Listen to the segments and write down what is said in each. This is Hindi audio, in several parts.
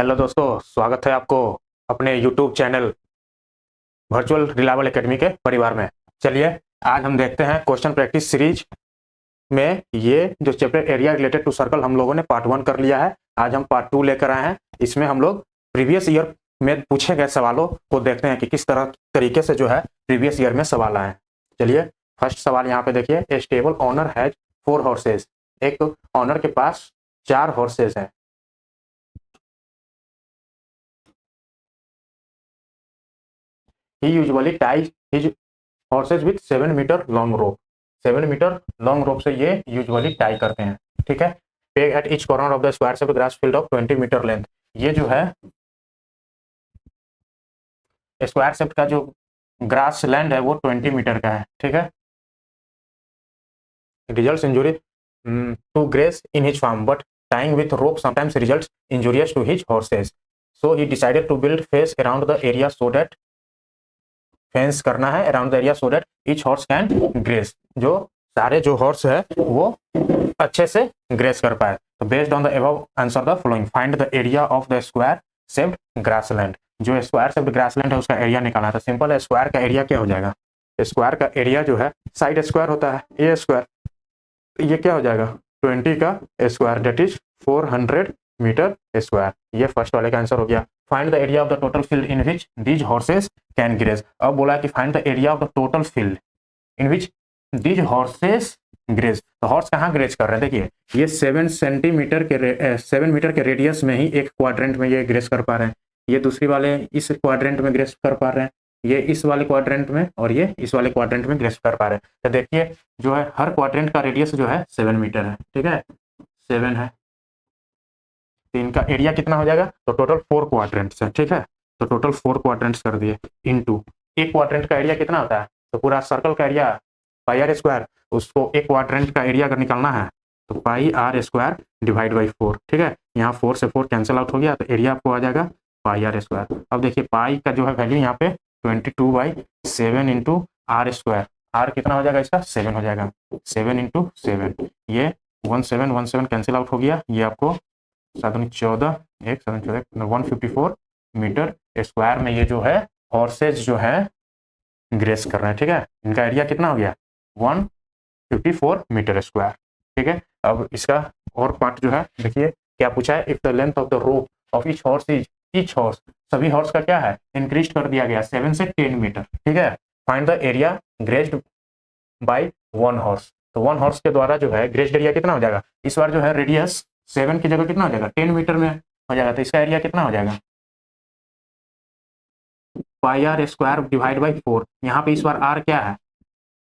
हेलो दोस्तों, स्वागत है आपको अपने YouTube channel virtual reliable academy के परिवार में। चलिए आज हम देखते हैं क्वेश्चन प्रैक्टिस सीरीज में ये जो chapter area related to circle हम लोगों ने पार्ट 1 कर लिया है। आज हम पार्ट 2 लेकर आए हैं। इसमें हम लोग प्रीवियस ईयर में पूछे गए सवालों को देखते हैं कि किस तरीके से जो है प्रीवियस ईयर में सवाल आए हैं। चलिए फर्स्ट सवाल यहाँ पे देखिए, a stable owner has 4 horses. एक ऑनर के पास 4 हॉर्सेज हैं। He usually ties his horses with 7 meter long rope. 7 meter long rope से ये यूजुअली टाई करते हैं। ठीक है। Peg at each corner of the square shaped grass field of 20 meter length. ये जो है स्क्वायर शेप्ड का जो ग्रास लैंड है वो 20 मीटर का है। ठीक है। Results injury to grass in his farm but tying with rope sometimes results injurious to his horses. So he decided to build fence around the area so that fence करना है around the area so that each horse can graze. जो सारे जो हॉर्स है वो अच्छे से ग्रेस कर पाए। तो based on the above answer the following, find the area of the square shaped grassland. जो स्क्वायर शेप्ड ग्रासलैंड है उसका एरिया निकालना था। सिंपल है, स्क्वायर का एरिया क्या हो जाएगा? स्क्वायर का एरिया जो है साइड स्क्वायर होता है, ए स्क्वायर। ये क्या हो जाएगा? 20 का square that is 400 metre square. ये फर्स्ट वाले का आंसर हो गया। Find the area of the total field in which these horses can graze. अब बोला कि find the area of the total field in which these horses graze. तो हॉर्स कहाँ ग्रेज कर रहे हैं? देखिए ये 7 मीटर के रेडियस में ही एक क्वाड्रेंट में ये ग्रेज कर पा रहे हैं। ये दूसरी वाले इस क्वाड्रेंट में ग्रेज कर पा रहे हैं, ये इस वाले क्वाड्रेंट में, और ये इस वाले क्वाड्रेंट में ग्रेज कर पा रहे हैं। तो देखिए जो है हर क्वाड्रेंट का रेडियस जो है 7 मीटर है। ठीक है, 7 है। तो इनका एरिया कितना हो जाएगा? तो टोटल 4 क्वाड्रेंट्स है। ठीक है, तो टोटल 4 क्वाड्रेंट्स कर दिए इनटू एक क्वाड्रेंट का एरिया कितना होता है? तो पूरा सर्कल का एरिया पाई आर स्क्वायर, उसको एक क्वाड्रेंट का एरिया अगर निकालना है तो पाई आर स्क्वायर डिवाइड बाई 4। ठीक है, यहाँ 4 से 4 कैंसिल आउट हो गया तो एरिया आपको आ जाएगा पाई आर स्क्वायर। अब देखिए पाई का जो है वैल्यू यहाँ पे 22/7 इंटू आर स्क्वायर। आर कितना हो जाएगा इसका? 7 हो जाएगा। 7 इंटू 7, ये 17 कैंसिल आउट हो गया। ये आपको 7×14 एक 7×14 154 मीटर स्क्वायर में ये जो है हॉर्सेज जो है ग्रेस कर रहे हैं। ठीक है, इनका एरिया कितना हो गया? 154 मीटर स्क्वायर। ठीक है, अब इसका और पार्ट जो है देखिए क्या पूछा है। If the length of the rope of each horse is, each horse सभी हॉर्स का क्या है? इंक्रीज कर दिया गया 7 से 10 मीटर। ठीक है, find the area grazed by 1 horse. तो 1 हॉर्स के द्वारा जो है ग्रेस्ड एरिया कितना हो जाएगा? इस बार जो है रेडियस 7 की जगह कितना हो जाएगा? 10 मीटर में हो जाएगा। तो इसका एरिया कितना हो जाएगा? पाई आर स्क्वायर डिवाइड बाई 4। यहाँ पे इस बार आर क्या है?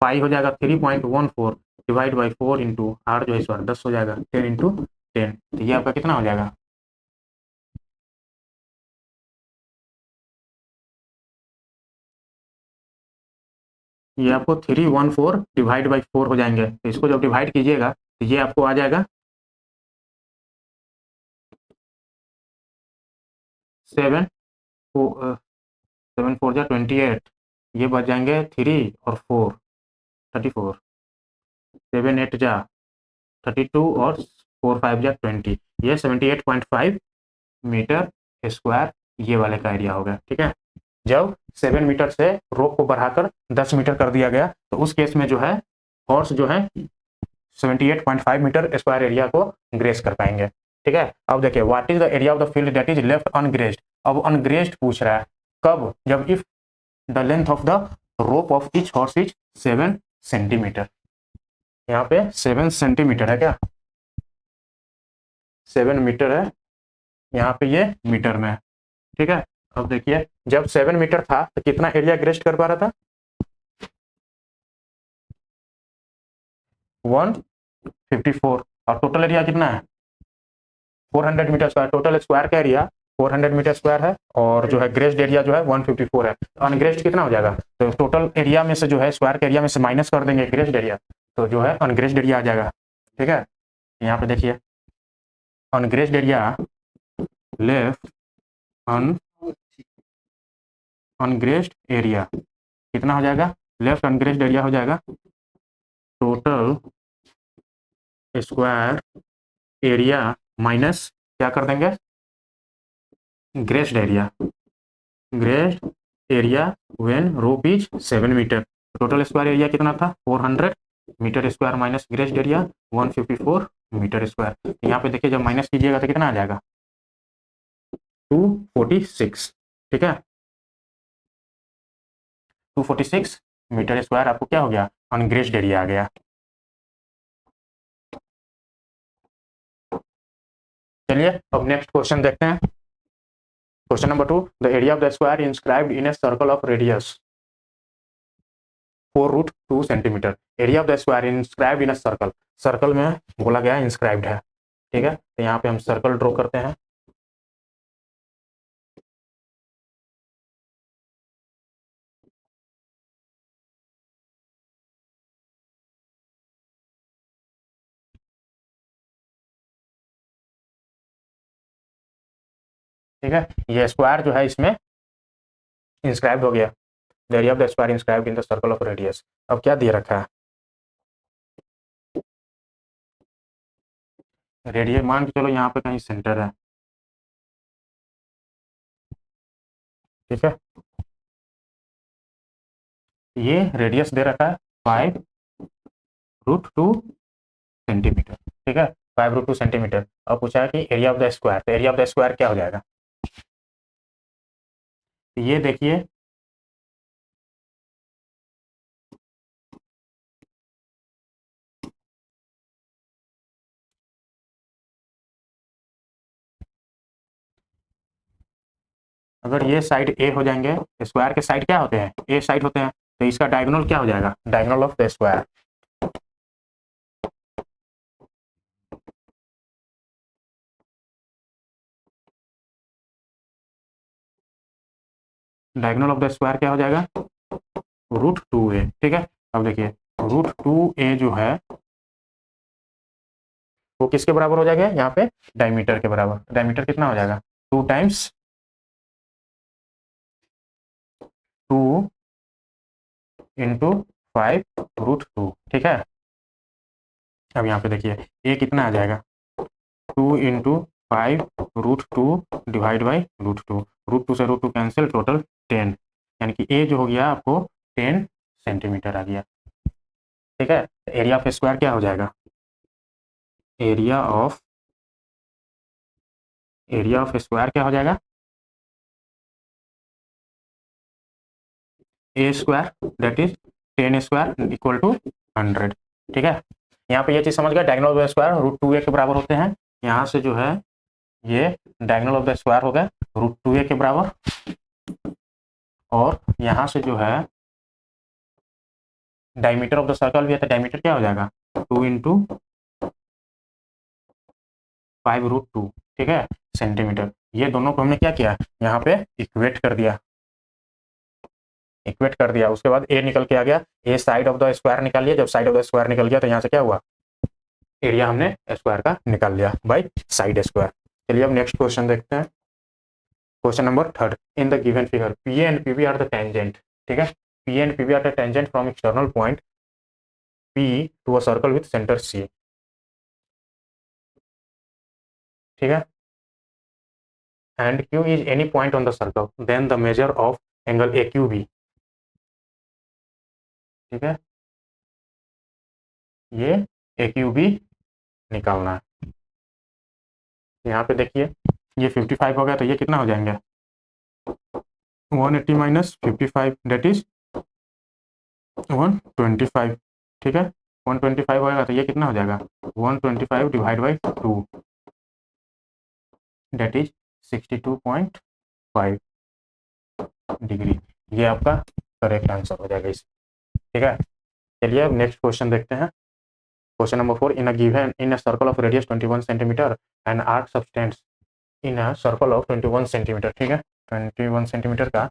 पाई हो जाएगा 3.14 डिवाइड बाई 4 इंटू आर जो है इस बार 10 हो जाएगा। 10 इंटू 10, तो ये आपका कितना हो जाएगा? ये आपको 314 डिवाइड बाई 4 हो जाएंगे। तो इसको जब डिवाइड कीजिएगा तो ये आपको आ जाएगा 7 7 4 जा 28, ये बच जाएंगे 3 और 4 34, 7 8 जा 32 और 4 5 जा 20, ये 78.5 मीटर स्क्वायर ये वाले का एरिया हो गया। ठीक है, जब 7 मीटर से रोप को बढ़ाकर 10 मीटर कर दिया गया तो उस केस में जो है हॉर्स जो है 78.5 मीटर स्क्वायर एरिया को ग्रेस कर पाएंगे। ठीक है, अब देखिए what is the area of the field that is left अनग्रेस्ड। अब अनग्रेस्ड पूछ रहा है कब? जब if the length of the rope of each horse is 7 centimetre. यहाँ पे 7 सेंटीमीटर है क्या? 7 मीटर है, यहाँ पे ये मीटर में है। ठीक है, अब देखिए जब 7 मीटर था तो कितना एरिया ग्रेस्ट कर पा रहा था? 154। और टोटल एरिया कितना है? 400 मीटर स्क्वायर। टोटल स्क्वायर का एरिया 400 मीटर स्क्वायर है और जो है ग्रेस्ड एरिया जो है 154 है। तो अनग्रेस्ड कितना हो जाएगा? तो टोटल एरिया में से जो है स्क्वायर के एरिया में से माइनस कर देंगे ग्रेस्ड एरिया, तो जो है अनग्रेस्ड एरिया आ जाएगा। ठीक है, यहाँ पे देखिए अनग्रेस्ड एरिया लेफ्ट अनग्रेस्ड एरिया कितना हो जाएगा? लेफ्ट अनग्रेस्ड एरिया हो जाएगा टोटल स्क्वायर एरिया माइनस क्या कर देंगे? Grazed area, grazed area when rope is 7 metre. Total square area कितना था 400 metre square minus grazed area 154 metre square. यहाँ पे देखिए जब माइनस कीजिएगा तो कितना आ जाएगा 246। ठीक है 246 मीटर स्क्वायर आपको क्या हो गया अनग्रेस्ड एरिया आ गया। चलिए अब नेक्स्ट क्वेश्चन देखते हैं। Question number 2, the area of the square inscribed in a circle of radius 4√2 centimetre. Area of the square inscribed in a circle, circle में बोला गया इंस्क्राइब्ड है। ठीक है तो यहाँ पे हम सर्कल ड्रॉ करते हैं। ठीक है ये स्क्वायर जो है इसमें इंस्क्राइब हो गया। The area of the square inscribed in the circle of radius. अब क्या दे रखा है रेडियस, मान के चलो यहाँ पे कहीं सेंटर है। ठीक है ये रेडियस दे रखा है 5√2 सेंटीमीटर। ठीक है 5√2 सेंटीमीटर। अब पूछा है कि एरिया ऑफ द स्क्वायर, तो एरिया ऑफ द स्क्वायर क्या हो जाएगा ये देखिए अगर ये साइड ए हो जाएंगे, स्क्वायर के साइड क्या होते हैं ए साइड होते हैं, तो इसका डायगोनल क्या हो जाएगा diagonal of the square. Diagonal of the square क्या हो जाएगा √2a। ठीक है अब देखिए √2a जो है वो किसके बराबर हो जाएगा यहाँ पे डायमीटर के बराबर। डायमीटर कितना हो जाएगा 2 टाइम्स 2 इंटू 5√2। ठीक है अब यहाँ पे देखिए ए कितना आ जाएगा 2 इंटू 5√2 डिवाइड बाई √2। √2 से √2 कैंसिल, टोटल 10, यानी कि ए जो हो गया आपको 10 सेंटीमीटर आ गया। ठीक है एरिया ऑफ स्क्वायर क्या हो जाएगा एरिया ऑफ स्क्वायर क्या हो जाएगा A square that is 10 square equal to 100। ठीक है यहाँ पे ये चीज समझ गया diagonal of the square √2a के बराबर होते हैं। यहाँ से जो है ये डायगोनल ऑफ द स्क्वायर हो गया √2a के बराबर, और यहाँ से जो है डायमीटर ऑफ द सर्कल भी है तो डायमीटर क्या हो जाएगा 2 इंटू 5√2। ठीक है सेंटीमीटर। ये दोनों को हमने क्या किया यहाँ पे इक्वेट कर दिया, उसके बाद ए निकल के आ गया। ए साइड ऑफ द स्क्वायर निकाल लिया, जब साइड ऑफ द स्क्वायर निकल गया तो यहाँ से क्या हुआ एरिया हमने स्क्वायर का निकाल लिया बाई साइड स्क्वायर। चलिए अब नेक्स्ट क्वेश्चन देखते हैं। Question number 3, in the given figure P and PB are the tangent. ठीक है P and PB are the tangent from external point P to a circle with centre C. ठीक है and Q is any point on the circle then the measure of angle A Q B. ठीक है ये ए क्यू बी निकालना है। यहाँ पे देखिए ये 55 हो गया तो ये कितना हो जाएंगे 180 माइनस 55 डेट इज 125। ठीक है 125 होएगा तो ये कितना हो जाएगा 125 divide by 2 that is 62.5 degree. ये आपका करेक्ट आंसर हो जाएगा इस। ठीक है चलिए अब नेक्स्ट क्वेश्चन देखते हैं। Question number 4, in a given in a circle of radius 21 centimetre and arc substance in a circle of 21 centimetre. ठीक है 21 सेंटीमीटर का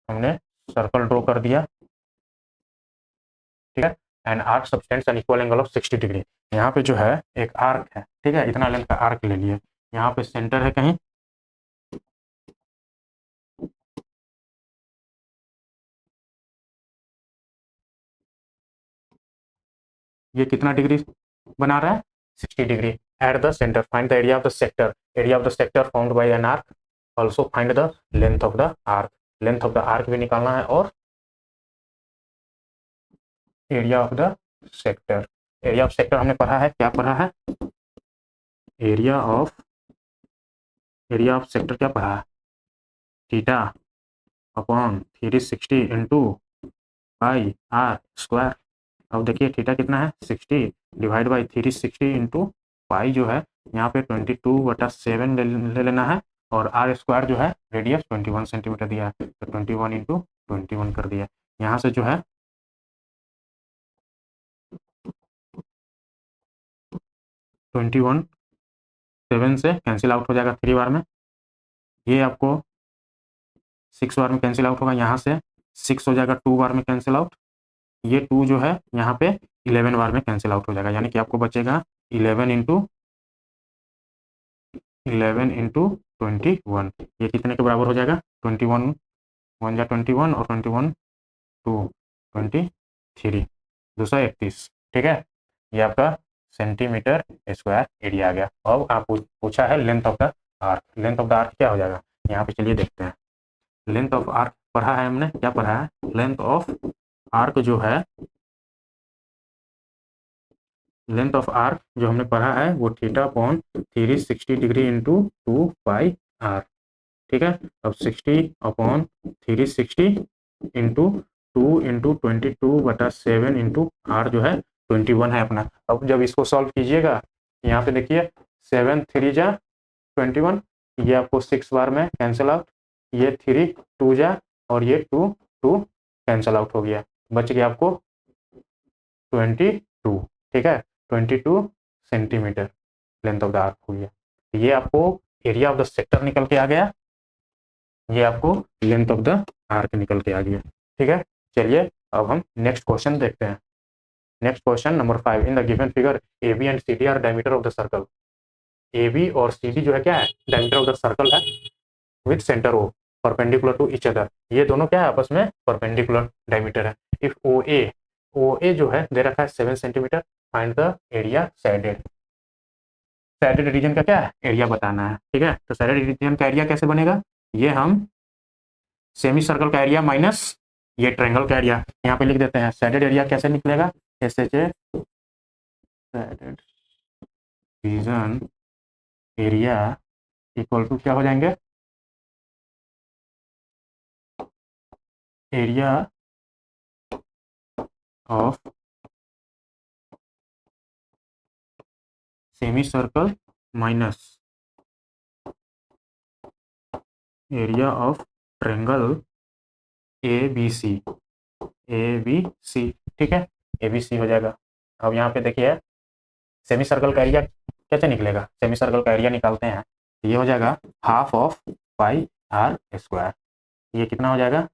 हमने सर्कल ड्रॉ कर दिया। ठीक है and arc subtends an equal angle of 60 degree. यहाँ पे जो है एक आर्क है। ठीक है इतना लेंथ का आर्क ले लिए, यहाँ पे सेंटर है कहीं, ये कितना डिग्री बना रहा है 60 degree at the centre. Find the area of the sector, area of the sector found by an arc also find the length of the arc, length of the arc भी निकालना है और area of the sector. Area of sector हमने पढ़ा है, क्या पढ़ा है, एरिया ऑफ सेक्टर क्या पढ़ा है, theta upon 360 into pi R square. अब देखिए थीटा कितना है 60 डिवाइड बाई 360 इंटू पाई जो है यहाँ पे 22/7 ले लेना है, और आर स्क्वायर जो है रेडियस 21 सेंटीमीटर दिया है, तो 21 इंटू 21 कर दिया। यहाँ से जो है 21 7 से कैंसिल आउट हो जाएगा 3 बार में, ये आपको 6 बार में कैंसिल आउट होगा, यहाँ से 6 हो जाएगा 2 बार में कैंसिल आउट, ये 2 जो है यहाँ पे 11 बार में कैंसिल आउट हो जाएगा, यानी कि आपको बचेगा 11 इंटू 21, ये कितने के बराबर हो जाएगा 21 1 जा 21 और 21 2 23 231, ठीक है, ये आपका सेंटीमीटर स्क्वायर एरिया आ गया। अब आप पूछा है length of the arc, length of the arc क्या हो जाएगा, यहाँ पे चलिए देखते हैं। लेंथ ऑफ आर्क पढ़ा है हमने, क्या पढ़ा है, लेंथ ऑफ आर्क जो है, लेंथ ऑफ आर्क जो हमने पढ़ा है वो theta upon 360 degree into 2 pi R, ठीक है। अब 60 upon 360 into 2 into 22/7 into R जो है 21 है अपना। अब जब इसको सॉल्व कीजिएगा यहाँ पे देखिए 7 3 जा 21, ये आपको 6 बार में कैंसिल आउट, ये 3 2 जा और ये 2 2 कैंसिल आउट हो गया, बच गया आपको 22, ठीक है, 22 centimetre length of the arc हो गया। ये आपको एरिया ऑफ द सेक्टर निकल के आ गया, ये आपको लेंथ ऑफ द आर्क निकल के आ गया, ठीक है। चलिए अब हम नेक्स्ट क्वेश्चन देखते हैं। Next question number 5, in the given figure A B and C D are diameter of the circle. A B और सी डी जो है क्या है, डायमीटर ऑफ द सर्कल है with centre O perpendicular to each other, ये दोनों क्या है आपस में परपेंडिकुलर डायमीटर है। इफ ओ ए जो है दे रखा है 7 centimetre, find the area shaded. Shaded region का क्या है, एरिया बताना है, ठीक है। तो सैडेड रीजन का एरिया कैसे बनेगा, ये हम सेमी सर्कल का एरिया माइनस ये ट्रायंगल का एरिया यहाँ पे लिख देते हैं। सैडेड एरिया कैसे निकलेगा, S H A shaded region area equal to क्या हो जाएंगे, area of semi circle minus area of triangle A B C, ठीक है, ए बी सी हो जाएगा। अब यहाँ पे देखिए सेमी सर्कल का एरिया कैसे निकलेगा, सेमी सर्कल का एरिया निकालते हैं, ये हो जाएगा half of pi R square, ये कितना हो जाएगा,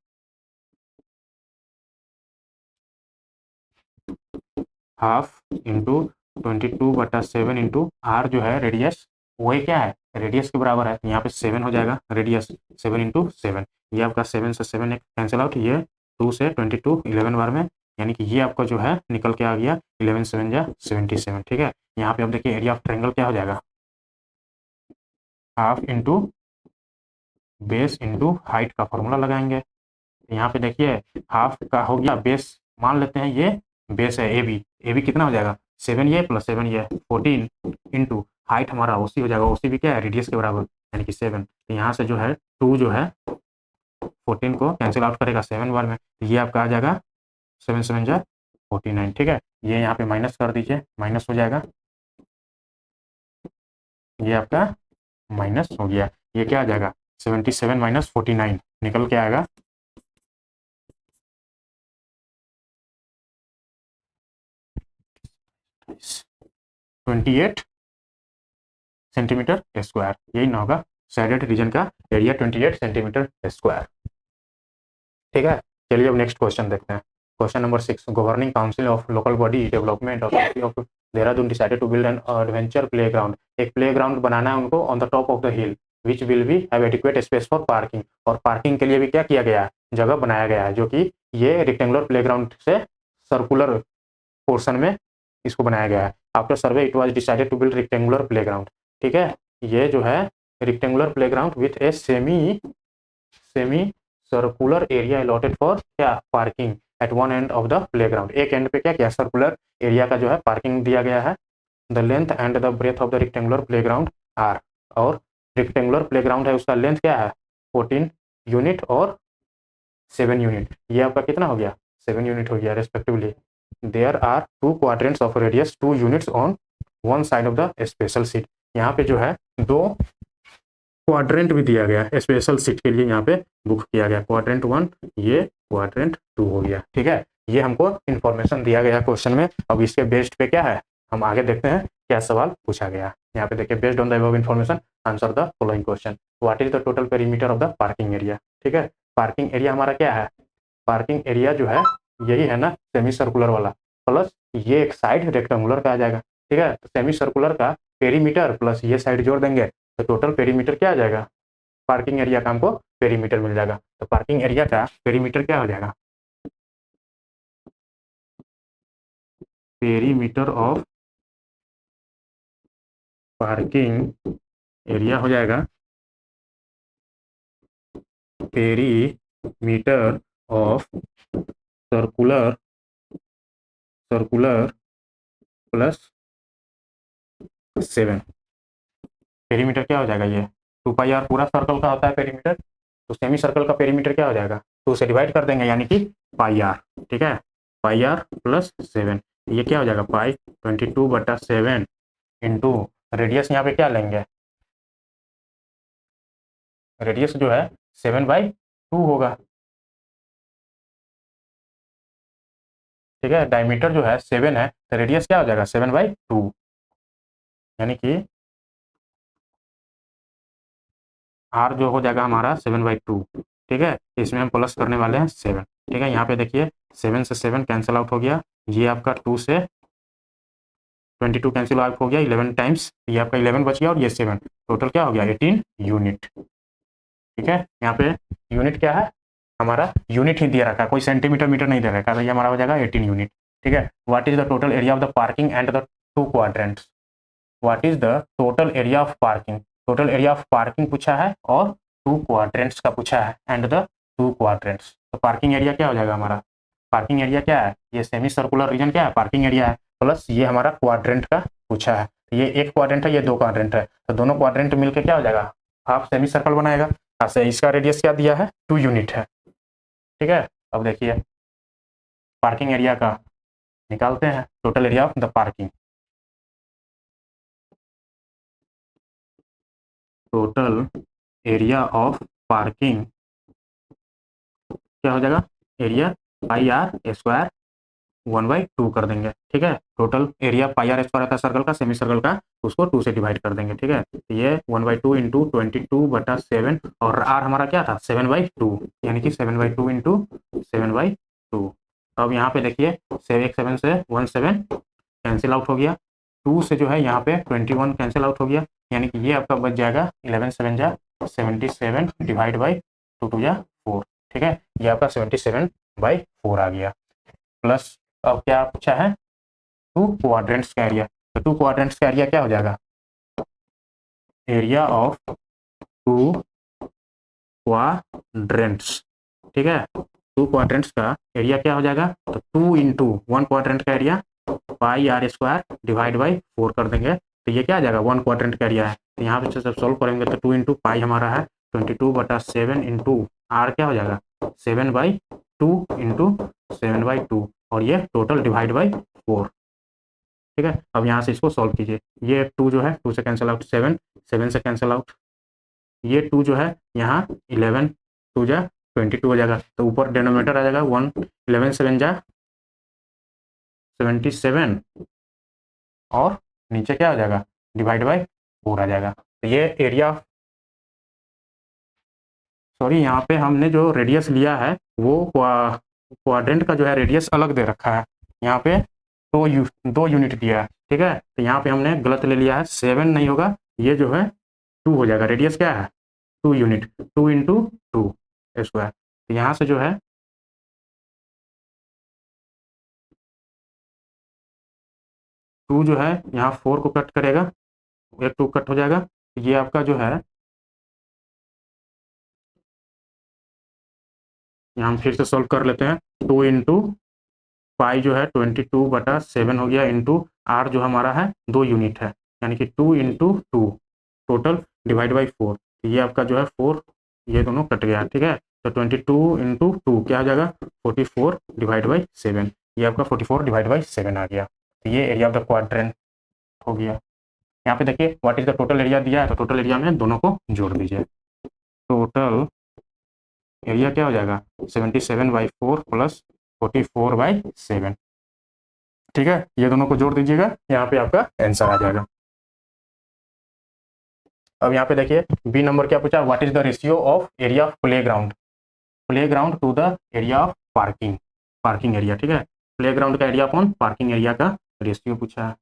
हाफ इंटू 22/7 इंटू आर जो है रेडियस, वो क्या है रेडियस के बराबर है, यहाँ पे 7 हो जाएगा रेडियस, 7 इंटू 7, ये आपका 7 से 7 एक कैंसिल आउट, ये 2 से 22 11 बार में, यानी कि ये आपका जो है निकल के आ गया 11 7 जा 77, ठीक है। यहाँ पे अब देखिए एरिया ऑफ ट्रायंगल क्या हो जाएगा, half into base into height का फॉर्मूला लगाएंगे। यहाँ पे देखिए हाफ का हो गया बेस, मान लेते हैं ये बेस है ए बी कितना हो जाएगा 7 ये प्लस 7 ये 14 इंटू हाइट हमारा ओसी हो जाएगा, ओसी भी क्या है रेडियस के बराबर यानी कि 7, तो यहाँ से जो है 2 जो है 14 को कैंसिल आउट करेगा 7 बार में, तो ये आपका आ जाएगा 7 7 जा 49, ठीक है। ये यहाँ पे माइनस कर दीजिए, माइनस हो जाएगा, ये आपका माइनस हो गया, ये क्या आ जाएगा 77 माइनस 49 निकल के आएगा 28 सेंटीमीटर स्क्वायर, यही ना होगा सैडेड रीजन का एरिया 28 सेंटीमीटर स्क्वायर, ठीक है। चलिए अब नेक्स्ट क्वेश्चन देखते हैं। Question number 6, governing council of local body development of Dehradun decided to build an adventure playground, एक प्लेग्राउंड बनाना है उनको on the top of the hill which will be have adequate space for parking, और पार्किंग के लिए भी क्या किया गया है, जगह बनाया गया है, जो कि ये रेक्टेंगुलर प्लेग्राउंड से सर्कुलर पोर्शन में इसको बनाया गया है। After survey it was decided to build rectangular playground, ठीक है, ये जो है rectangular playground with a semi circular area allotted for क्या parking at one end of the playground. एक एंड पे क्या क्या सर्कुलर एरिया का जो है पार्किंग दिया गया है। The length and the breadth of the rectangular playground are, और रेक्टेंगुलर प्लेग्राउंड है उसका लेंथ क्या है 14 यूनिट और 7 यूनिट। ये आपका कितना हो गया 7 यूनिट हो गया respectively. There are 2 quadrants of radius 2 units on one side of the special seat. यहाँ पे जो है 2 क्वाड्रेंट भी दिया गया स्पेशल सीट के लिए, यहाँ पे बुक किया गया क्वाड्रेंट 1, ये क्वाड्रेंट 2 हो गया। ठीक है, ये हमको इन्फॉर्मेशन दिया गया क्वेश्चन में। अब इसके बेस्ड पे क्या है हम आगे देखते हैं क्या सवाल पूछा गया। यहाँ पे देखिए, based on the above information answer the following question. What is the total perimeter of the parking area. ठीक है, पार्किंग एरिया हमारा क्या है, पार्किंग एरिया जो है यही है ना सेमी सर्कुलर वाला, प्लस ये एक साइड रेक्टेंगुलर का आ जाएगा। ठीक है, तो सेमी सर्कुलर का पेरीमीटर प्लस ये साइड जोड़ देंगे तो टोटल पेरीमीटर क्या आ जाएगा, पार्किंग एरिया का हमको पेरीमीटर मिल जाएगा। तो पार्किंग एरिया का पेरीमीटर क्या हो जाएगा, पेरीमीटर ऑफ पार्किंग एरिया हो जाएगा perimeter of circular circular plus 7। Perimeter क्या हो जाएगा, ये 2 पाई आर पूरा सर्कल का होता है पेरीमीटर, तो सेमी सर्कल का पेरीमीटर क्या हो जाएगा 2 से डिवाइड कर देंगे यानी कि पाई आर। ठीक है, पाई आर प्लस 7, ये क्या हो जाएगा पाई 22/7 इंटू रेडियस यहाँ पे क्या लेंगे, रेडियस जो है 7/2 होगा। ठीक है, डायमीटर जो है 7 है तो रेडियस क्या हो जाएगा 7/2, यानी कि आर जो हो जाएगा हमारा 7/2। ठीक है, इसमें हम प्लस करने वाले हैं 7। ठीक है, यहाँ पे देखिए 7 से 7 कैंसिल आउट हो गया, ये आपका 2 से 22 कैंसिल आउट हो गया 11 टाइम्स, ये आपका 11 बच गया और ये 7, टोटल क्या हो गया 18 यूनिट। ठीक है, यहाँ पे यूनिट क्या है हमारा, यूनिट ही दिया रखा है, कोई सेंटीमीटर मीटर नहीं दे रखा है, तो ये हमारा हो जाएगा 18 यूनिट। ठीक है, what is the total area of the parking and the 2 quadrants. What is the total area of parking, total area of parking पूछा है और 2 क्वाड्रेंट्स का पूछा है एंड द 2 क्वाड्रेंट्स। तो पार्किंग एरिया क्या हो जाएगा हमारा, पार्किंग एरिया क्या है, ये सेमी सर्कुलर रीजन क्या है पार्किंग एरिया है, प्लस ये हमारा क्वाड्रेंट का पूछा है, ये एक क्वाड्रेंट है ये 2 क्वाड्रेंट है, तो दोनों क्वाड्रेंट मिलकर क्या हो जाएगा हाफ सेमी सर्कल बनाएगा। ऐसे इसका रेडियस क्या दिया है 2 यूनिट है। ठीक है, अब देखिए पार्किंग एरिया का निकालते हैं, total area of the parking, total area of parking क्या हो जाएगा, एरिया पाई आर स्क्वायर 1/2 कर देंगे। ठीक है, total area pi R square रहता है सर्कल का, सेमी सर्कल का, उसको 2 से डिवाइड कर देंगे। ठीक है, तो ये 1/2 इंटू 22/7 और आर हमारा क्या था 7/2, यानी कि 7/2 इंटू 7/2। अब यहाँ पे देखिए 7 से 1 7 कैंसिल आउट हो गया, 2 से जो है यहाँ पे 21 कैंसिल आउट हो गया, यानी कि ये आपका बच जाएगा 11 7 जा 77 डिवाइड बाई 2 2 जा 4। ठीक है, ये आपका 77/4 आ गया। प्लस अब क्या पूछा है 2 क्वाड्रेंट्स का एरिया, तो 2 क्वाड्रेंट्स का एरिया क्या हो जाएगा, एरिया ऑफ 2 क्वाड्रेंट्स। ठीक है, 2 क्वाड्रेंट्स का एरिया क्या हो जाएगा, तो 2 इंटू 1 क्वाड्रेंट का area pi R square divide by 4 कर देंगे, तो ये क्या आ जाएगा 1 क्वाड्रेंट का एरिया है, तो यहाँ पे जब सॉल्व करेंगे तो 2 इंटू पाई हमारा है 22/7 इंटू आर क्या हो जाएगा 7/2 इंटू 7/2 और ये टोटल डिवाइड बाई 4। ठीक है, अब यहाँ से इसको सॉल्व कीजिए, ये 2 जो है 2 से कैंसिल आउट 7 7 से कैंसिल आउट, ये 2 जो है यहाँ 11 2 जा 22 हो जाएगा, तो ऊपर डिनोमिनेटर आ जाएगा 1 11 7 जा 77 और नीचे क्या हो जाएगा डिवाइड बाई 4 आ जाएगा। तो ये एरिया, सॉरी यहाँ पे हमने जो रेडियस लिया है वो क्वाड्रेंट का जो है रेडियस अलग दे रखा है, यहाँ पे 2 यूनिट दिया है। ठीक है, तो यहाँ पे हमने गलत ले लिया है, 7 नहीं होगा, ये जो है 2 हो जाएगा, रेडियस क्या है 2 यूनिट, 2 इंटू 2 स्क्वायर, तो यहाँ से जो है 2 जो है यहाँ 4 को कट करेगा, एक 2 कट हो जाएगा, ये आपका जो है यहाँ हम फिर से सॉल्व कर लेते हैं। 2 इंटू पाई जो है 22/7 हो गया, इंटू आर जो हमारा है 2 यूनिट है, यानी कि 2 इंटू 2 टोटल डिवाइड बाई 4। ये आपका जो है 4, ये दोनों कट गया, ठीक है। तो 22 इंटू 2 क्या हो जाएगा, 44/7। ये आपका 44/7 आ गया। तो ये एरिया ऑफ द क्वाड्रेंट हो गया। यहाँ पे देखिए what is the total area दिया है, तो टोटल एरिया में दोनों को जोड़ दीजिए। टोटल एरिया क्या हो जाएगा, 77/4 प्लस 44/7, ठीक है। ये दोनों को जोड़ दीजिएगा, यहाँ पे आपका आंसर आ जाएगा। अब यहाँ पे देखिए बी नंबर क्या पूछा, what is the ratio of area of playground to the area of parking area, ठीक है। प्लेग्राउंड का एरिया अपॉन पार्किंग एरिया का रेशियो पूछा है।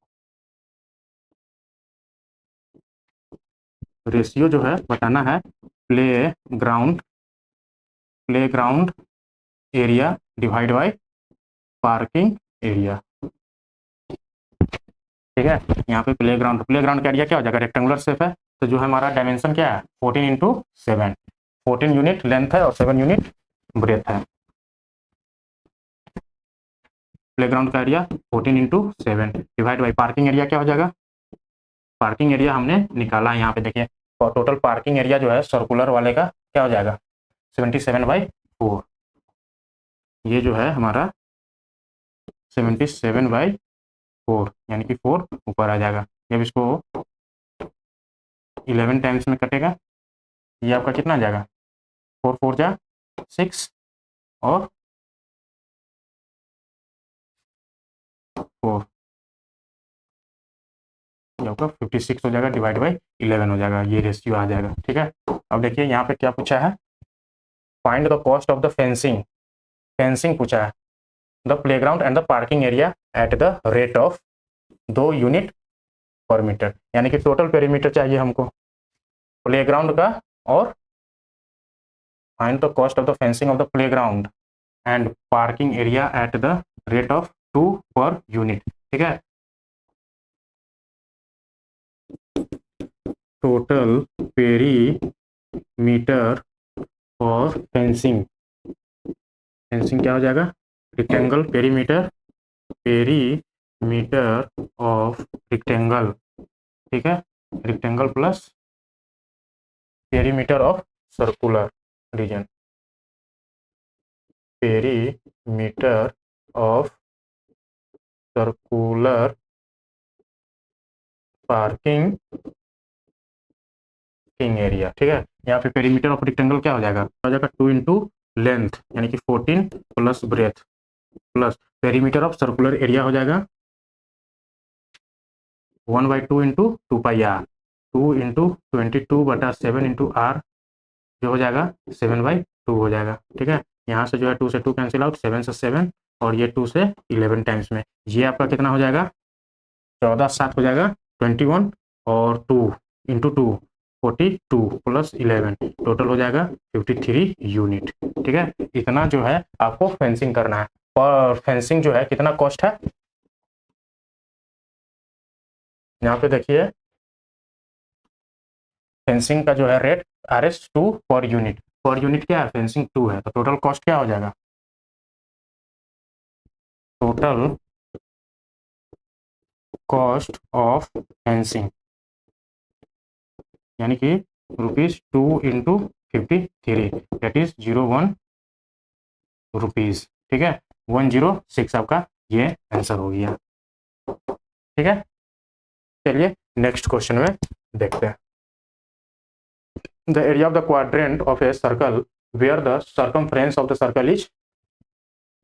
रेशियो जो है बताना है, playground area divide by parking area, ठीक है। यहाँ पे प्लेग्राउंड का एरिया क्या हो जाएगा, रेक्टेंगुलर शेप है, तो जो हमारा डायमेंशन क्या है 14 इंटू 7, 14 यूनिट लेंथ है और 7 यूनिट ब्रेथ है। प्लेग्राउंड का area 14 into 7 divide by parking area क्या हो जाएगा, पार्किंग एरिया हमने निकाला है यहाँ पे देखिए, और टोटल पार्किंग एरिया जो है सर्कुलर वाले का क्या हो जाएगा 77/4। ये जो है हमारा 77/4, यानी कि 4 ऊपर आ जाएगा। जब इसको 11 टाइम्स में कटेगा, ये आपका कितना आ जाएगा, 4 4 जा 6 और 4, ये आपका 56 हो जाएगा, डिवाइड बाई 11 हो जाएगा, ये रेशियो आ जाएगा, ठीक है। अब देखिए यहाँ पे क्या पूछा है, find the cost of the fencing पूछा है, the playground and the parking area at the rate of 2 unit पर मीटर, यानी कि टोटल पेरीमीटर चाहिए हमको प्लेग्राउंड का, और find the cost of the fencing of the playground and parking area at the rate of 2 per unit, ठीक है। टोटल पेरीमीटर फॉर फेंसिंग क्या हो जाएगा, रेक्टेंगल पेरीमीटर ऑफ रेक्टेंगल, ठीक है, rectangle plus perimeter of circular region, perimeter of circular parking area, ठीक है। यहाँ पे पेरीमीटर ऑफ रेक्टेंगल क्या हो जाएगा 2 इंटू लेंथ, यानी कि 14 plus breadth plus perimeter of circular area हो जाएगा 1/2 into 2 pi R, 2 into 22/7 into R, जो हो जाएगा 7/2 हो जाएगा, ठीक है। यहाँ से जो है 2 से 2 कैंसिल आउट, 7 से 7 और ये 2 से 11 टाइम्स में, ये आपका कितना हो जाएगा 14 7 हो जाएगा 21 और 2 इंटू 2 42 प्लस 11 टोटल हो जाएगा 53 यूनिट, ठीक है। इतना जो है आपको फेंसिंग करना है, और फेंसिंग जो है कितना कॉस्ट है, यहाँ पे देखिए फेंसिंग का जो है रेट RS2 पर यूनिट क्या है, फेंसिंग 2 है, तो टोटल कॉस्ट क्या हो जाएगा, टोटल कॉस्ट ऑफ फेंसिंग यानी कि ₹2 इंटू 53 दैट इज 01 रुपीज, ठीक है। 106 आपका ये आंसर हो गया, ठीक है। चलिए नेक्स्ट क्वेश्चन में देखते हैं। The area of the quadrant of a circle where the circumference of the circle is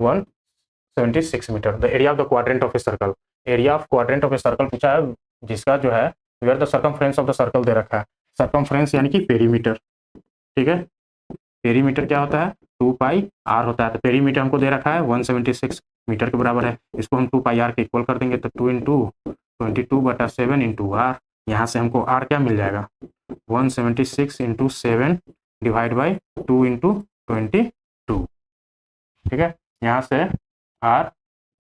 176 metre, the area of the quadrant of a circle, area of quadrant of a circle पूछा है, जिसका जो है where the circumference of the circle दे रखा है, सर्कमफ्रेंस यानी कि पेरीमीटर, ठीक है। पेरीमीटर क्या होता है 2 पाई आर होता है, तो पेरीमीटर हमको दे रखा है 176 मीटर के बराबर है, इसको हम 2 पाई आर के इक्वल कर देंगे, तो 2 इंटू 22/7 इंटू आर, यहाँ से हमको आर क्या मिल जाएगा 176 इंटू 7 डिवाइड बाई 2 इंटू 22, ठीक है। यहाँ से आर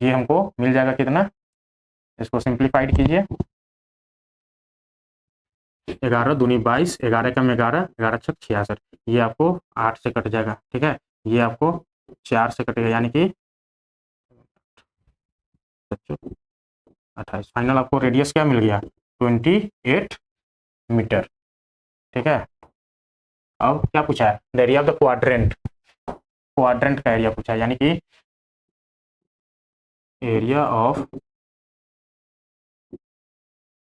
ये हमको मिल जाएगा कितना, इसको सिंप्लीफाइड कीजिए, 11 दूनी 22, 11 कम 11, 11 छक 66, ये आपको 8 से कट जाएगा, ठीक है। ये आपको 4 से कटेगा यानी कि 28। फाइनल आपको रेडियस क्या मिल गया? 28 मीटर। ठीक है, अब क्या पूछा है? The area of the quadrant, quadrant का एरिया पूछा है, यानी कि एरिया ऑफ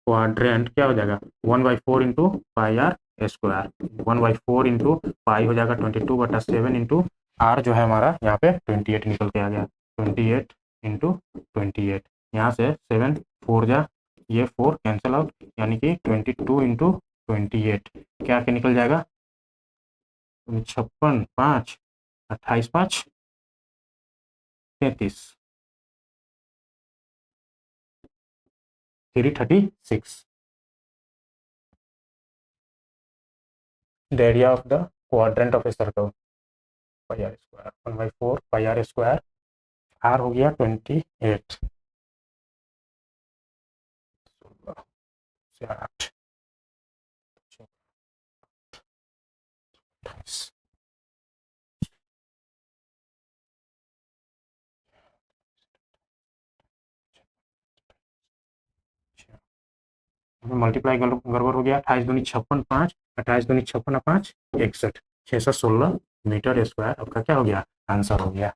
क्वाड्रेंट क्या हो जाएगा? 1/4 into pi R square. 1/4 into pi हो जाएगा 22/7 इंटू आर जो है हमारा यहाँ पे 28 निकल के आ गया। 28 इंटू 28, यहाँ से 7 4 जा, ये 4 कैंसिल आउट, यानी कि 22 इंटू 28 क्या क्या निकल जाएगा? 56 5 28 5 33 336। The area of the quadrant of a circle, pi R square 1/4 pi R square, R हो गया 28 से 8 मल्टीप्लाई गड़बड़ हो गया। 28 दूनी 56 5, 28 दूनी 56 5 61, 616 मीटर स्क्वायर आपका क्या हो गया? आंसर हो गया।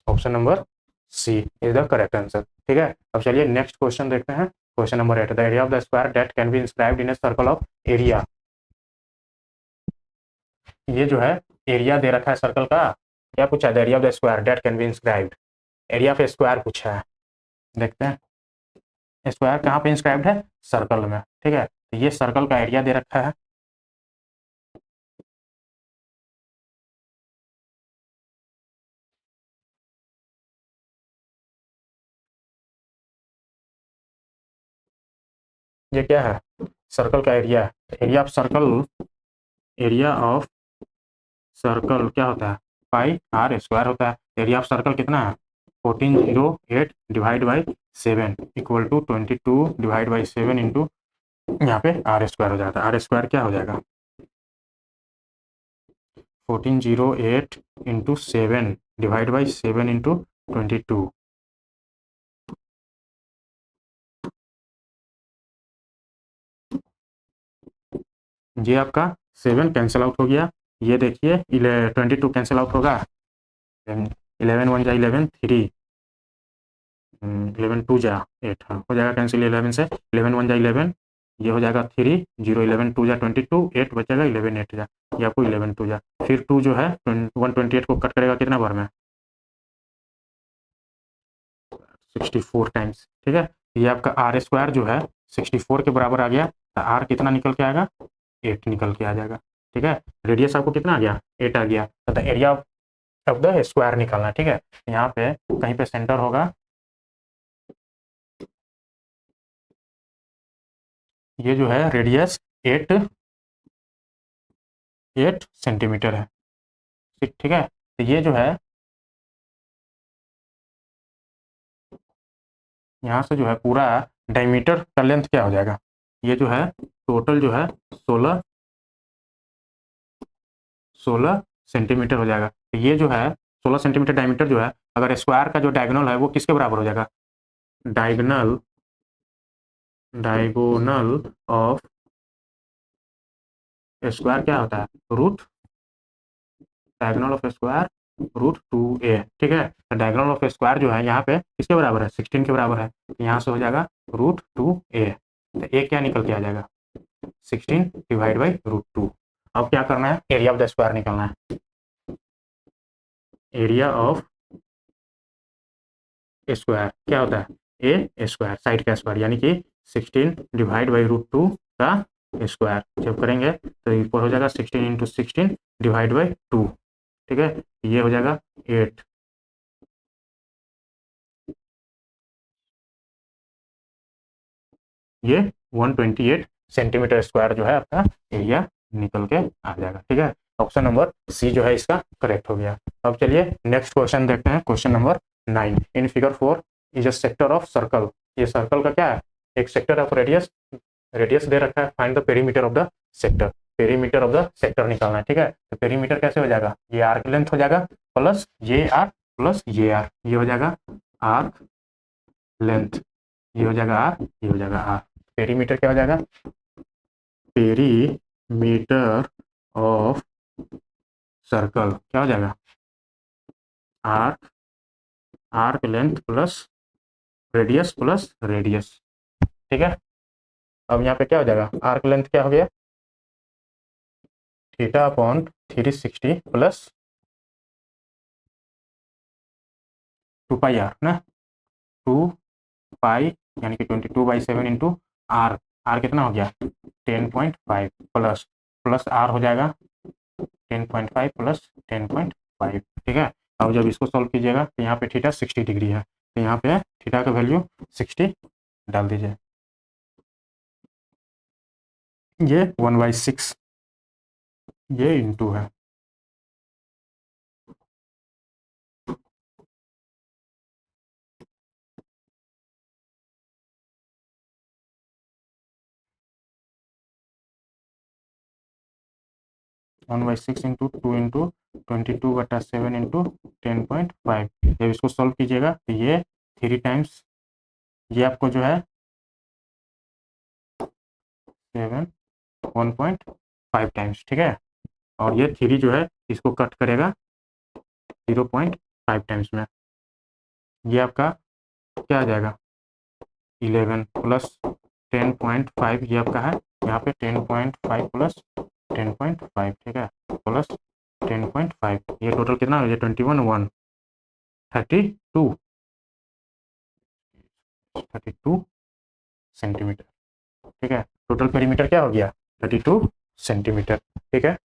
Option number C is the correct answer. ठीक है, अब चलिए नेक्स्ट क्वेश्चन देखते हैं। Question number 8, the area of the square that can be inscribed in a circle of area. ये जो है एरिया दे रखा है सर्कल का, क्या पूछा है? The area of the square that can be inscribed, area of square पूछा है। देखते हैं स्क्वायर कहाँ पे इंस्क्राइब्ड है? सर्कल में। ठीक है, तो ये सर्कल का एरिया दे रखा है। ये क्या है? सर्कल का एरिया है। Area of circle, area of circle क्या होता है? पाई आर स्क्वायर होता है। एरिया ऑफ सर्कल कितना है? 1408 divide by 7 equal to 22 divide by 7 into यहाँ पे आर स्क्वायर हो जाता है। आर स्क्वायर क्या हो जाएगा? 1408 इंटू 7 डिवाइड बाई 7 इंटू 22। ये आपका 7 कैंसिल आउट हो गया। ये देखिए 22 कैंसिल आउट होगा। 11 1 जा 11 3, 11 2 जा 8, हाँ हो जाएगा कैंसिल 11 से। 11 1 जा 11, ये हो जाएगा 3 0, 11 2 जा 22, 8 बचेगा, 11 8 जा, ये आपको 11 2 जा, फिर 2 जो है 128 को कट करेगा कितना बार में? 64 टाइम्स। ठीक है, ये आपका आर स्क्वायर जो है 64 के बराबर आ गया, तो आर कितना निकल के आएगा? 8 निकल के आ जाएगा। ठीक है, रेडियस आपको कितना आ गया? 8 आ गया। तो एरिया ऑफ द स्क्वायर निकालना है। ठीक है, यहाँ पे कहीं पे सेंटर होगा, ये जो है रेडियस 8 सेंटीमीटर है। ठीक है, तो ये जो है यहाँ से जो है पूरा डायमीटर का लेंथ क्या हो जाएगा? ये जो है टोटल जो है 16 सेंटीमीटर हो जाएगा। तो ये जो है 16 सेंटीमीटर डायमीटर जो है, अगर स्क्वायर का जो डायगोनल है वो किसके बराबर हो जाएगा? डायगोनल, डायगोनल ऑफ स्क्वायर क्या होता है? Root, diagonal of square √2a। ठीक है, तो डायगोनल ऑफ स्क्वायर जो है यहाँ पे किसके बराबर है? 16 के बराबर है। तो यहाँ से हो जाएगा √2a, तो a क्या निकल के आ जाएगा? 16 डिवाइड बाई √2। अब क्या करना है? एरिया ऑफ द स्क्वायर निकलना है। एरिया ऑफ स्क्वायर क्या होता है? ए स्क्वायर, साइड का स्क्वायर, यानी कि 16 डिवाइड बाई √2 का स्क्वायर। जब करेंगे तो ऊपर हो जाएगा 16 इंटू 16 डिवाइड बाई 2। ठीक है, ये हो जाएगा 8। ये 128 सेंटीमीटर स्क्वायर जो है आपका एरिया निकल के आ जाएगा। ठीक है, ऑप्शन नंबर सी जो है इसका करेक्ट हो गया। अब चलिए नेक्स्ट क्वेश्चन देखते हैं। Question number 9, in figure 4 is a sector of circle. ये सर्कल का क्या है? एक सेक्टर ऑफ रेडियस, रेडियस दे रखा है, find the perimeter of the sector. Perimeter of the sector निकालना है, ठीक है। तो पेरीमीटर कैसे हो जाएगा, ये आर्क लेंथ हो जाएगा प्लस ये आर प्लस ये आर, ये हो जाएगा आर्क लेंथ, ये हो जाएगा आर, ये हो जाएगा आर। पेरीमीटर क्या हो जाएगा, पेरीमीटर ऑफ सर्कल क्या हो जाएगा, arc, arc length plus radius, ठीक है। अब यहाँ पे क्या हो जाएगा, आर्क लेंथ क्या हो गया, theta upon 360 plus 2 pi R ना, 2 पाई यानी कि 22/7 इंटू आर, आर कितना हो गया 10.5 प्लस प्लस आर हो जाएगा 10.5 प्लस 10.5, ठीक है। अब जब इसको सॉल्व कीजिएगा तो यहाँ पे थीटा 60 डिग्री है, तो यहाँ पे थीटा का वैल्यू 60 डाल दीजिए, ये 1/6 ये इंटू है 1/6 इंटू 2 इंटू 22/7 इंटू 10.5। जब इसको सॉल्व कीजिएगा तो ये 3 टाइम्स, ये आपको जो है 1.5 टाइम्स, ठीक है। और ये 3 जो है इसको कट करेगा 0.5 टाइम्स में, ये आपका क्या आ जाएगा 11 प्लस 10.5, ये आपका है यहाँ पे 10.5 प्लस 10.5, ठीक है, प्लस 10.5, ये टोटल कितना हो गया 21 32 सेंटीमीटर, ठीक है। टोटल पेरीमीटर क्या हो गया 32 सेंटीमीटर, ठीक है।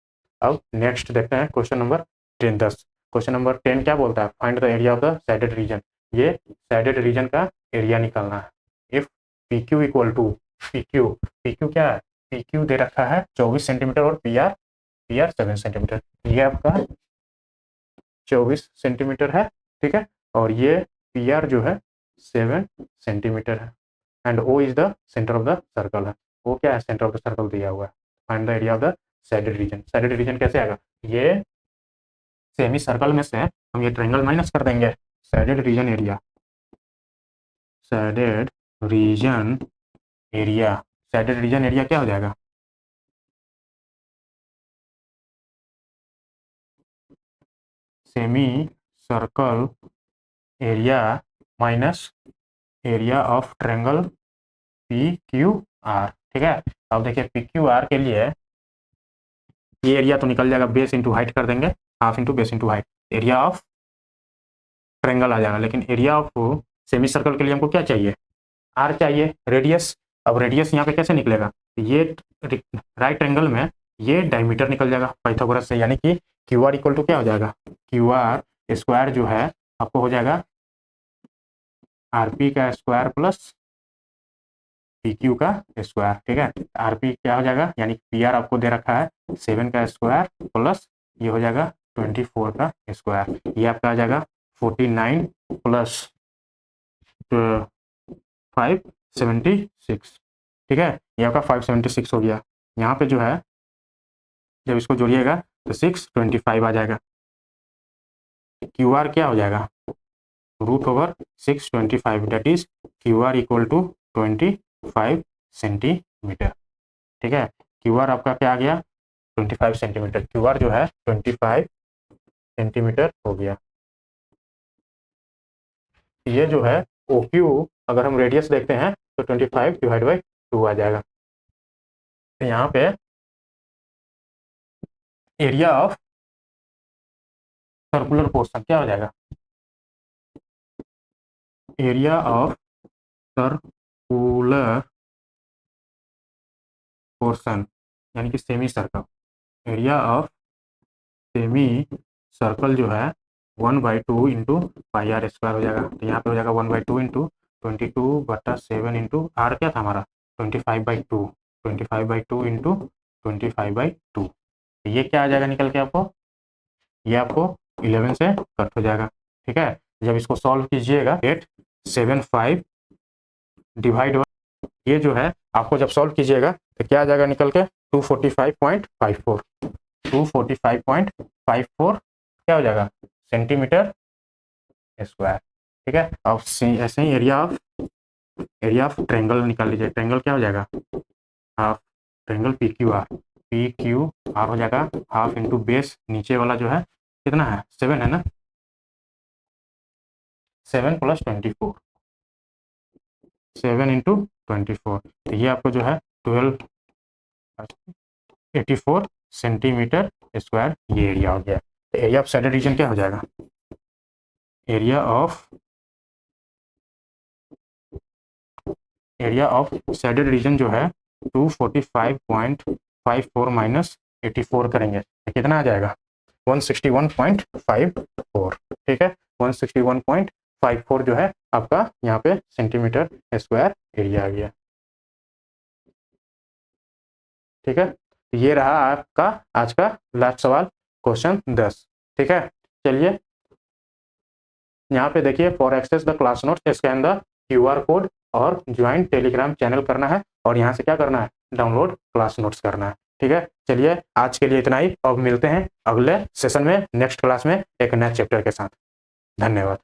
अब नेक्स्ट देखते हैं क्वेश्चन नंबर 10। क्वेश्चन नंबर 10 क्या बोलता है, find the area of the shaded region, ये सैडेड रीजन का एरिया निकालना है। If P Q equal to P Q क्या है, पी क्यू दे रखा है 24 सेंटीमीटर और पी आर 7 सेंटीमीटर, ये आपका 24 सेंटीमीटर है, ठीक है। और ये पी आर जो है 7 सेंटीमीटर है, and O is the centre of the circle है, वो क्या है सेंटर ऑफ द सर्कल दिया हुआ है। Find the area of the shaded region, shaded region कैसे आएगा, ये सेमी सर्कल में से हम ये ट्रायंगल माइनस कर देंगे, shaded region area, shaded region area, shaded region area क्या हो जाएगा, semi circle area minus area of triangle P Q R, ठीक है। अब देखिए पी क्यू आर के लिए ये एरिया तो निकल जाएगा, बेस इंटू हाइट कर देंगे, half into base into height, area of triangle आ जाएगा। लेकिन एरिया ऑफ सेमी सर्कल के लिए हमको क्या चाहिए, आर चाहिए, रेडियस। अब रेडियस यहाँ पे कैसे निकलेगा, ये राइट एंगल में ये डायमीटर निकल जाएगा पाइथागोरस से, यानी कि क्यू आर इक्वल टू क्या हो जाएगा, क्यू आर स्क्वायर जो है आपको हो जाएगा आर पी का स्क्वायर प्लस पी क्यू का स्क्वायर, ठीक है। आर पी क्या हो जाएगा, यानी पी आर आपको दे रखा है 7 का स्क्वायर प्लस ये हो जाएगा 24 का स्क्वायर, ये आपका आ जाएगा 49 प्लस 576, ठीक है, ये आपका 576 हो गया। यहाँ पे जो है जब इसको जोड़िएगा तो 625 आ जाएगा, क्यू आर क्या हो जाएगा √625, that is Q R equal to 25 centimetre, ठीक है। क्यू आर आपका क्या आ गया 25 सेंटीमीटर, क्यू आर जो है 25 सेंटीमीटर हो गया। ये जो है ओ क्यू अगर हम रेडियस देखते हैं तो 25 डिवाइड बाई 2 आ जाएगा। तो यहाँ पे एरिया ऑफ सर्कुलर पोर्शन क्या हो जाएगा, एरिया ऑफ सर्कुलर पोर्शन यानी कि semi circle, area of semi circle जो है 1/2 इंटू पाई आर स्क्वायर हो जाएगा। तो यहाँ पे हो जाएगा 1/2 इंटू 22/7 इंटू आर क्या था हमारा 25/2, 25/2 इंटू 25/2, ये क्या आ जाएगा निकल के आपको, ये आपको 11 से कट हो जाएगा, ठीक है। जब इसको सॉल्व कीजिएगा 875 डिवाइड, ये जो है आपको जब सॉल्व कीजिएगा तो क्या आ जाएगा निकल के 245.54 245.54 क्या हो जाएगा सेंटीमीटर स्क्वायर। ठीक है, अब ऐसे ही एरिया ऑफ ट्रायंगल निकाल लीजिए। ट्रायंगल क्या हो जाएगा हाफ ट्रायंगल PQR हो जाएगा हाफ इंटू बेस नीचे वाला जो है कितना है 7 है ना 7 + 24 7 × 24 तो ये आपको जो है 1284 सेंटीमीटर स्क्वायर ये एरिया हो गया। तो एरिया ऑफ शेडेड रीजन क्या हो जाएगा एरिया ऑफ शेडेड रीजन जो है 245.54 माइनस 84 करेंगे तो कितना आ जाएगा 161.54। ठीक है 161.54 जो है आपका यहाँ पे सेंटीमीटर स्क्वायर एरिया आ गया। ठीक है तो ये रहा आपका आज का लास्ट सवाल क्वेश्चन 10। ठीक है चलिए यहाँ पे देखिए for access the class notes scan the QR code और ज्वाइन टेलीग्राम चैनल करना है और यहाँ से क्या करना है डाउनलोड क्लास नोट्स करना है। ठीक है चलिए आज के लिए इतना ही। अब मिलते हैं अगले सेशन में नेक्स्ट क्लास में एक नए चैप्टर के साथ। धन्यवाद।